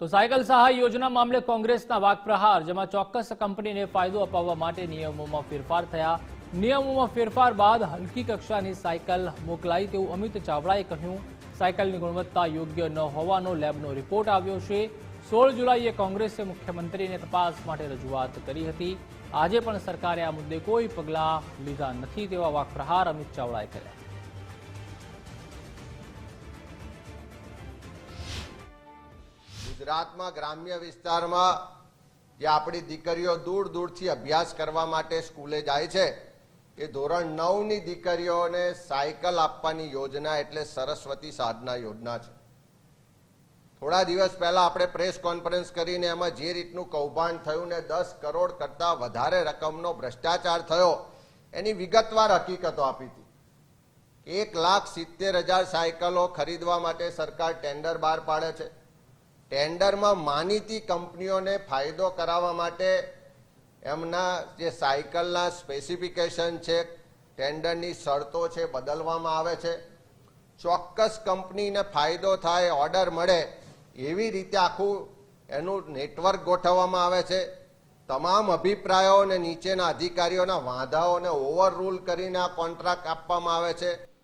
તો સાયકલ સહાય યોજના મામલે કોંગ્રેસના વાકપ્રહાર, જેમાં ચોક્કસ કંપનીને ફાયદો અપાવવા માટે નિયમોમાં ફેરફાર થયા. નિયમોમાં ફેરફાર બાદ હલકી કક્ષાની સાયકલ મોકલાઈ તેવું અમિત ચાવડાએ કહ્યું. સાયકલની ગુણવત્તા યોગ્ય ન હોવાનો લેબનો રિપોર્ટ આવ્યો છે. 16 જુલાઈએ કોંગ્રેસે મુખ્યમંત્રીને તપાસ માટે રજૂઆત કરી હતી. આજે પણ સરકારે આ મુદ્દે કોઈ પગલાં લીધા નથી તેવા વાકપ્રહાર અમિત ચાવડાએ કર્યા. ગુજરાતમાં ગ્રામ્ય વિસ્તારમાં જે આપણી દીકરીઓ દૂર દૂરથી અભ્યાસ કરવા માટે સ્કૂલે જાય છે, એ ધોરણ 9ની દીકરીઓને સાયકલ આપવાની યોજના એટલે સરસ્વતી સાધના યોજના છે. થોડા દિવસ પહેલા આપણે પ્રેસ કોન્ફરન્સ કરીને એમાં જે રીતનું કૌભાંડ થયું ને 10 કરોડ કરતા વધારે રકમનો ભ્રષ્ટાચાર થયો એની વિગતવાર હકીકતો આપી હતી. 1,70,000 સાયકલો ખરીદવા માટે સરકાર ટેન્ડર બહાર પાડે છે. ટેન્ડરમાં માનીતી કંપનીઓને ફાયદો કરાવવા માટે એમના જે સાયકલના સ્પેસિફિકેશન છે, ટેન્ડરની શરતો છે, બદલવામાં આવે છે. ચોક્કસ કંપનીને ફાયદો થાય, ઓર્ડર મળે એવી રીતે આખું એનું નેટવર્ક ગોઠવવામાં આવે છે. તમામ અભિપ્રાયો અને નીચેના અધિકારીઓના વાંધાઓને ઓવર રૂલ કરીને આ કોન્ટ્રાક્ટ આપવામાં આવે છે.